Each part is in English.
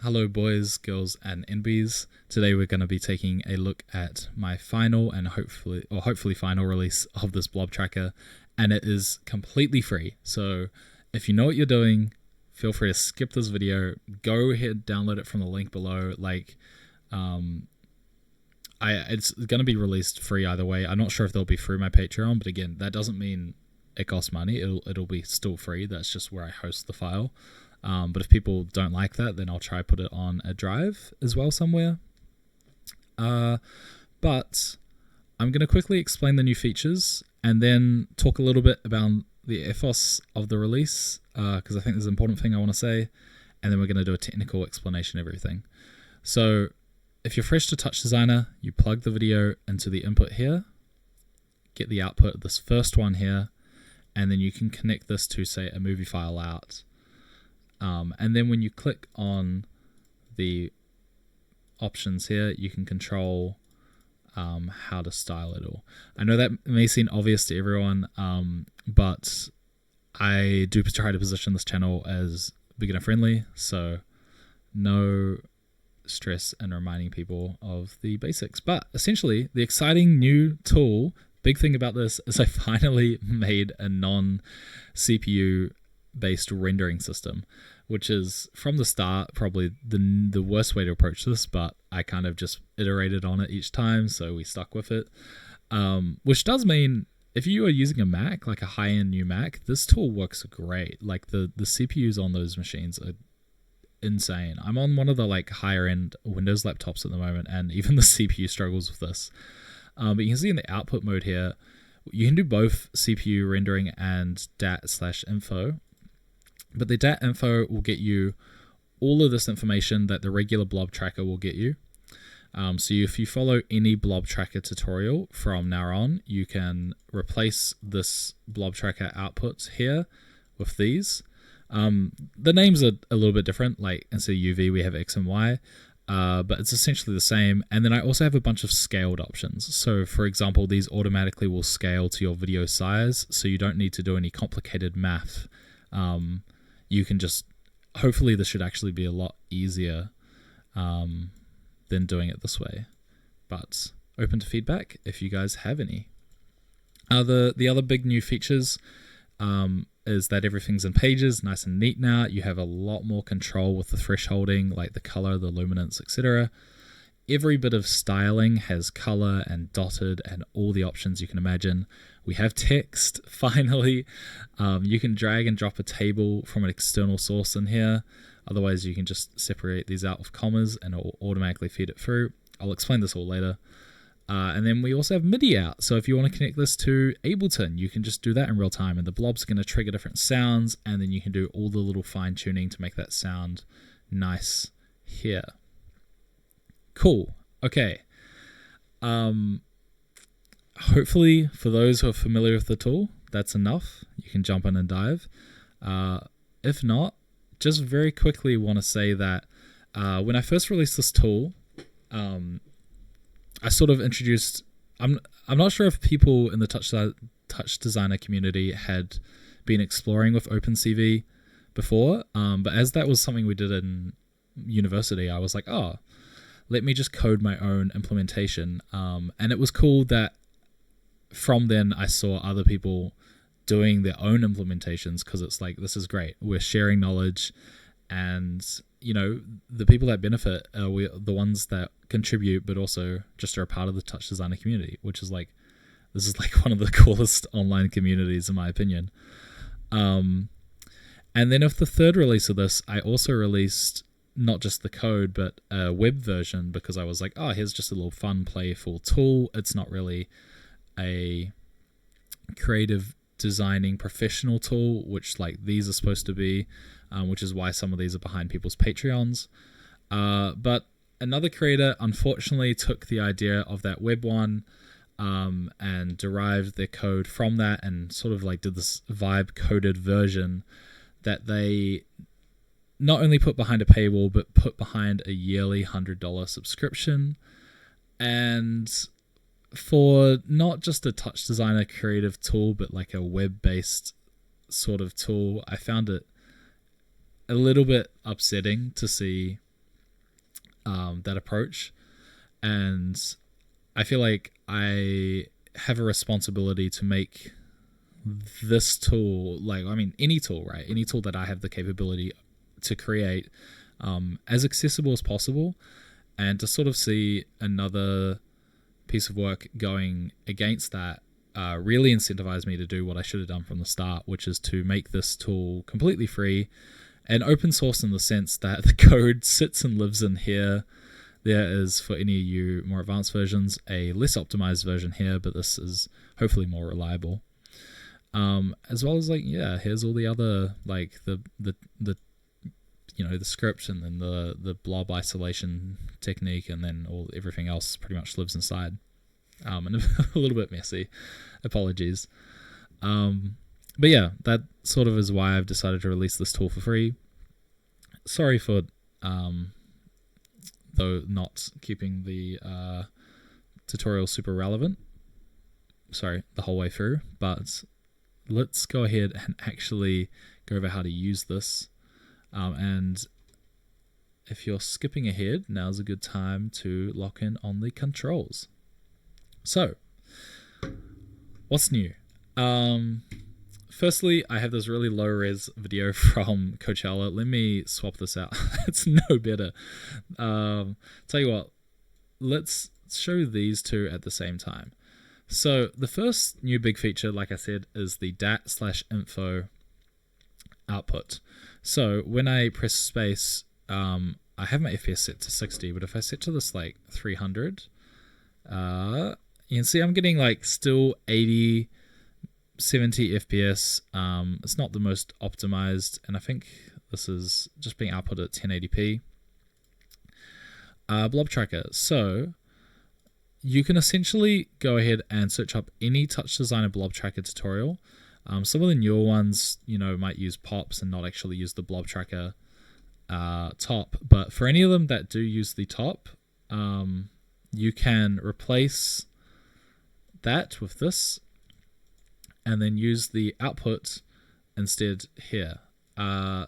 Hello boys, girls and NBs. Today we're going to be taking a look at my final and hopefully final release of this blob tracker, and it is completely free. So if you know what you're doing, feel free to skip this video, go ahead, download it from the link below. It's going to be released free either way. I'm not sure if they'll be through my Patreon, but again, that doesn't mean it costs money. It'll be still free. That's just where I host the file. But if people don't like that, then I'll try put it on a drive as well somewhere. But I'm going to quickly explain the new features and then talk a little bit about the ethos of the release, because I think there's an important thing I want to say, and then we're going to do a technical explanation of everything. So if you're fresh to Touchdesigner, you plug the video into the input here, get the output of this first one here, and then you can connect this to, say, a movie file out. And then when you click on the options here, you can control how to style it all. I know that may seem obvious to everyone, but I do try to position this channel as beginner friendly, so no stress in reminding people of the basics. But essentially, the exciting new tool, big thing about this is I finally made a non-CPU based rendering system, which is from the start probably the worst way to approach this, but I kind of just iterated on it each time, so we stuck with it, which does mean if you are using a Mac, like a high-end new Mac, this tool works great. Like the CPUs on those machines are insane. I'm on one of the like higher end Windows laptops at the moment, and even the CPU struggles with this. But you can see in the output mode here, you can do both CPU rendering and DAT/info. But the DAT info will get you all of this information that the regular blob tracker will get you. So if you follow any blob tracker tutorial from now on, you can replace this blob tracker outputs here with these. The names are a little bit different, like instead of UV we have X and Y, but it's essentially the same. And then I also have a bunch of scaled options. So for example, these automatically will scale to your video size, so you don't need to do any complicated math. You can just, hopefully this should actually be a lot easier than doing it this way, but open to feedback if you guys have any. The other big new features is that everything's in pages, nice and neat now. You have a lot more control with the thresholding, like the color, the luminance, etc. Every bit of styling has color and dotted and all the options you can imagine. We have text, finally. You can drag and drop a table from an external source in here. Otherwise, you can just separate these out with commas and it will automatically feed it through. I'll explain this all later. And then we also have MIDI out. So if you want to connect this to Ableton, you can just do that in real time. And the blob's going to trigger different sounds. And then you can do all the little fine tuning to make that sound nice here. Cool. Okay. Hopefully, for those who are familiar with the tool, that's enough. You can jump in and dive. If not, just very quickly want to say that when I first released this tool, I sort of introduced. I'm not sure if people in the Touchdesigner community had been exploring with OpenCV before, but as that was something we did in university, I was like, oh, let me just code my own implementation. And it was cool that from then I saw other people doing their own implementations, because it's like, this is great. We're sharing knowledge, and you know, the people that benefit are the ones that contribute, but also just are a part of the Touchdesigner community, which is like, this is like one of the coolest online communities in my opinion. And then with the third release of this, I also released not just the code, but a web version, because I was like, oh, here's just a little fun, playful tool. It's not really a creative designing professional tool, which like these are supposed to be, which is why some of these are behind people's Patreons. But another creator unfortunately took the idea of that web one and derived their code from that, and sort of like did this vibe coded version that they not only put behind a paywall, but put behind a yearly $100 subscription. And for not just a Touchdesigner creative tool, but like a web-based sort of tool, I found it a little bit upsetting to see that approach. And I feel like I have a responsibility to make this tool, any tool, right? Any tool that I have the capability to create as accessible as possible, and to sort of see another piece of work going against that really incentivized me to do what I should have done from the start, which is to make this tool completely free and open source, in the sense that the code sits and lives in here. There is, for any of you more advanced versions, a less optimized version here, but this is hopefully more reliable. As well as here's all the other the script, and then the blob isolation technique, and then everything else pretty much lives inside. And a little bit messy, apologies. But yeah, that sort of is why I've decided to release this tool for free. Sorry for though not keeping the tutorial super relevant. Sorry, the whole way through, but let's go ahead and actually go over how to use this. And if you're skipping ahead, now's a good time to lock in on the controls. So, what's new? Firstly, I have this really low res video from Coachella. Let me swap this out. It's no better. Tell you what, let's show these two at the same time. So the first new big feature, like I said, is the DAT/info output. So when I press space, I have my FPS set to 60, but if I set to this 300, you can see I'm getting still 80, 70 FPS. It's not the most optimized, and I think this is just being output at 1080p. Blob tracker. So you can essentially go ahead and search up any Touchdesigner blob tracker tutorial. Some of the newer ones, might use pops and not actually use the blob tracker top. But for any of them that do use the top, you can replace that with this, and then use the output instead here.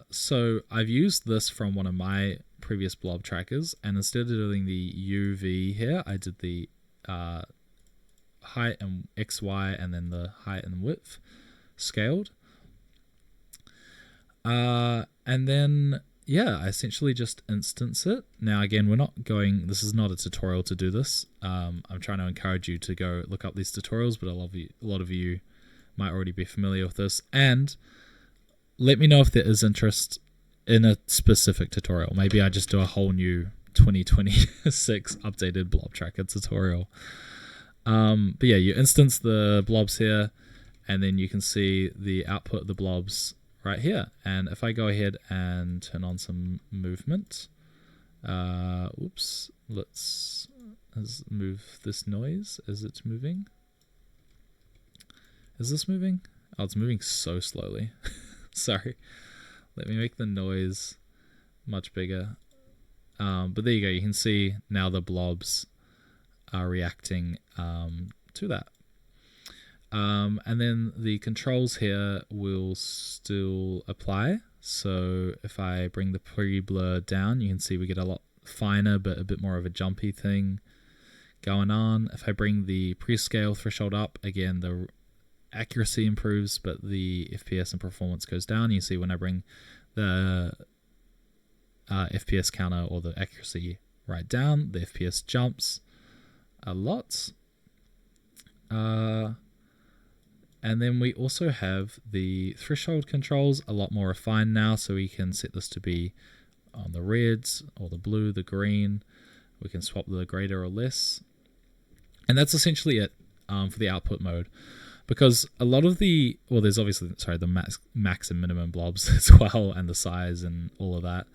So I've used this from one of my previous blob trackers, and instead of doing the UV here, I did the height and XY, and then the height and width scaled. And then I essentially just instance it. Now again, this is not a tutorial to do this. I'm trying to encourage you to go look up these tutorials, but a lot of you might already be familiar with this, and let me know if there is interest in a specific tutorial. Maybe I just do a whole new 2026 updated blob tracker tutorial. But yeah, you instance the blobs here, and then you can see the output of the blobs right here. And if I go ahead and turn on some movement, let's move this noise. Is it moving? Is this moving? Oh, it's moving so slowly. Sorry. Let me make the noise much bigger. But there you go. You can see now the blobs are reacting to that. And then the controls here will still apply. So if I bring the pre-blur down, you can see we get a lot finer, but a bit more of a jumpy thing going on. If I bring the pre-scale threshold up, again, the accuracy improves, but the FPS and performance goes down. You see when I bring the FPS counter or the accuracy right down, the FPS jumps a lot. And then we also have the threshold controls a lot more refined now, so we can set this to be on the reds or the blue, the green. We can swap the greater or less. And that's essentially it for the output mode. Because a lot of there's obviously, the max and minimum blobs as well, and the size and all of that.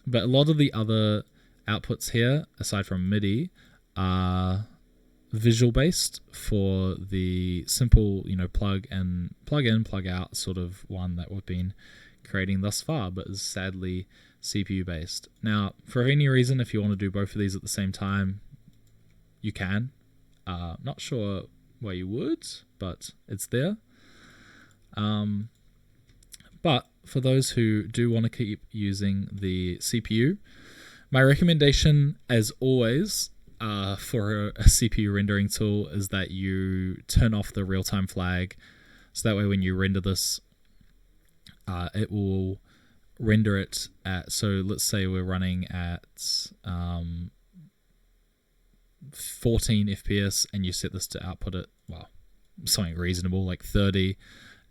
But a lot of the other outputs here, aside from MIDI, are visual based for the simple, plug in, plug out sort of one that we've been creating thus far, but is sadly CPU based. Now, for any reason, if you want to do both of these at the same time, you can. Not sure why you would, but it's there. But for those who do want to keep using the CPU, My recommendation, as always, for a CPU rendering tool is that you turn off the real-time flag. So that way when you render this, it will render it at, so let's say we're running at 14 FPS and you set this to output at, well, something reasonable, like 30.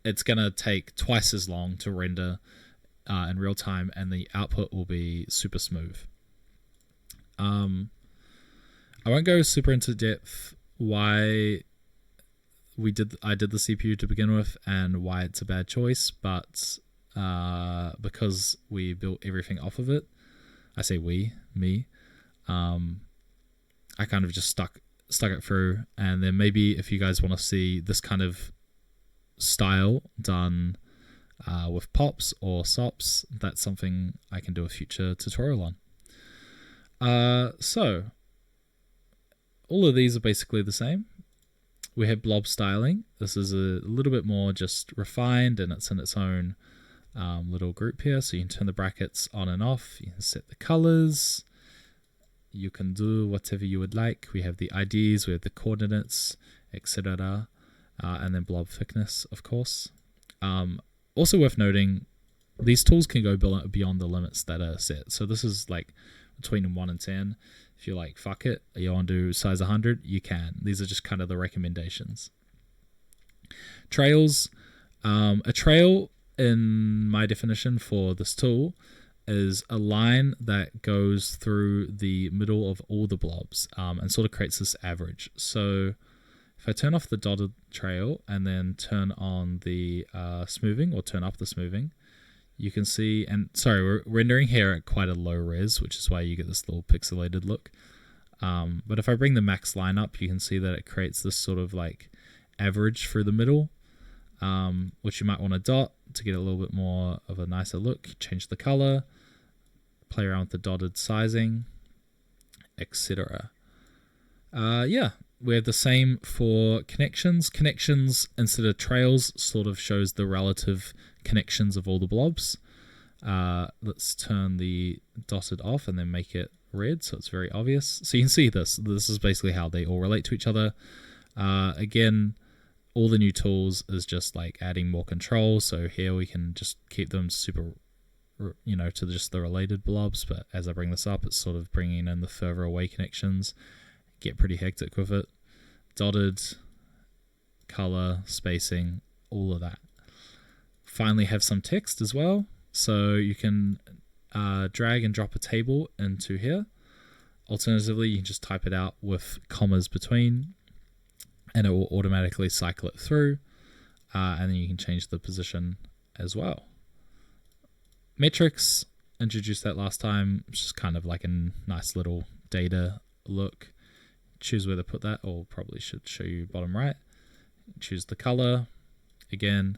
It's going to take twice as long to render in real time, and the output will be super smooth. I won't go super into depth why I did the CPU to begin with and why it's a bad choice, but because we built everything off of it, I say me, I kind of just stuck it through. And then maybe if you guys want to see this kind of style done with pops or sops, that's something I can do a future tutorial on. So all of these are basically the same. We have blob styling. This is a little bit more just refined, and it's in its own little group here. So you can turn the brackets on and off. You can set the colors. You can do whatever you would like. We have the IDs, we have the coordinates, etc. And then blob thickness, of course. Also worth noting, these tools can go beyond the limits that are set. So this is like between 1 and 10. If you're like, fuck it, you want to do size 100, you can. These are just kind of the recommendations. Trails. A trail, in my definition for this tool, is a line that goes through the middle of all the blobs and sort of creates this average. So if I turn off the dotted trail and then turn on the smoothing, or turn up the smoothing, you can see, and sorry, we're rendering here at quite a low res, which is why you get this little pixelated look. But if I bring the max line up, you can see that it creates this sort of like average through the middle, which you might want to dot to get a little bit more of a nicer look. Change the color, play around with the dotted sizing, etc. Yeah, we have the same for connections. Connections, instead of trails, sort of shows the relative connections of all the blobs. Let's turn the dotted off and then make it red so it's very obvious. So you can see this. This is basically how they all relate to each other. Again, all the new tools is just like adding more control. So here we can just keep them super, to just the related blobs. But as I bring this up, it's sort of bringing in the further away connections. Get pretty hectic with it. Dotted, color, spacing, all of that. Finally have some text as well. So you can drag and drop a table into here. Alternatively, you can just type it out with commas between, and it will automatically cycle it through. And then you can change the position as well. Metrics, introduced that last time. It's just kind of like a nice little data look. Choose where to put that, or probably should show you bottom right. Choose the color. Again,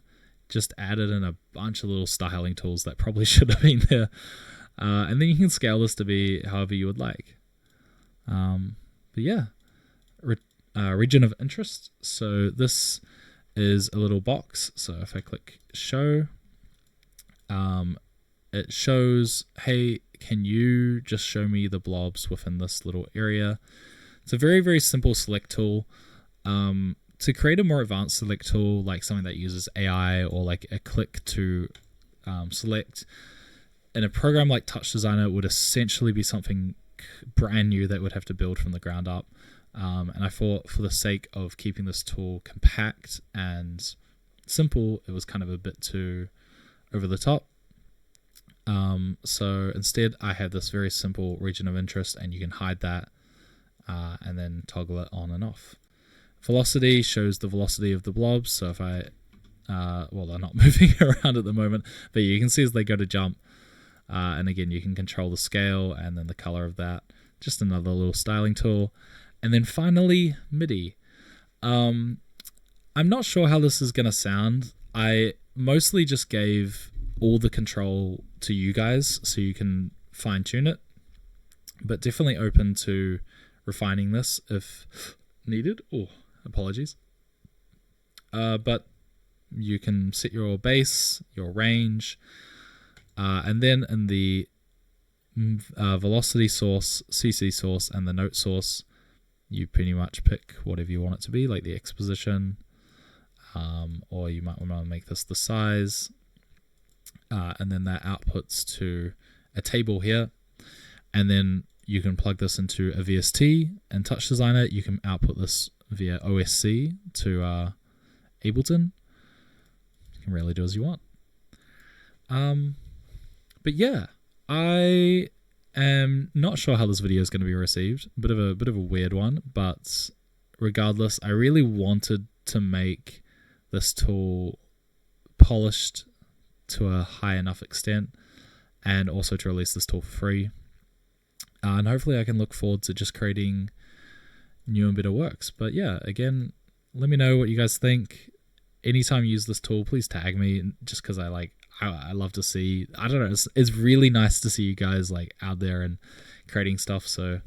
just added in a bunch of little styling tools that probably should have been there. And then you can scale this to be however you would like. But yeah, region of interest. So this is a little box. So if I click show, it shows, hey, can you just show me the blobs within this little area? It's a very, very simple select tool. To create a more advanced select tool, like something that uses AI or like a click to select, in a program like Touchdesigner, it would essentially be something brand new that would have to build from the ground up. And I thought, for the sake of keeping this tool compact and simple, it was kind of a bit too over the top. So instead, I have this very simple region of interest, and you can hide that and then toggle it on and off. Velocity shows the velocity of the blobs. So if I, well, they're not moving around at the moment, but you can see as they go to jump. And again, you can control the scale and then the color of that. Just another little styling tool. And then finally, MIDI. I'm not sure how this is going to sound. I mostly just gave all the control to you guys so you can fine tune it, but definitely open to refining this if needed. Oh, apologies. But you can set your bass, your range, and then in the velocity source, CC source, and the note source. You pretty much pick whatever you want it to be, like the exposition, or you might want to make this the size, and then that outputs to a table here, and then you can plug this into a VST, and Touchdesigner you can output this via OSC to Ableton. You can really do as you want. But yeah, I am not sure how this video is going to be received. Bit of a weird one, but regardless, I really wanted to make this tool polished to a high enough extent, and also to release this tool for free. And hopefully I can look forward to just creating new and better works. But yeah, again, let me know what you guys think. Anytime you use this tool, please tag me, just because I love to see, I don't know, it's really nice to see you guys like out there and creating stuff. So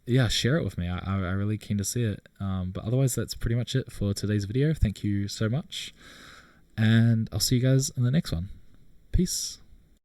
yeah, share it with me. I'm really keen to see it. But otherwise, that's pretty much it for today's video. Thank you so much, and I'll see you guys in the next one. Peace.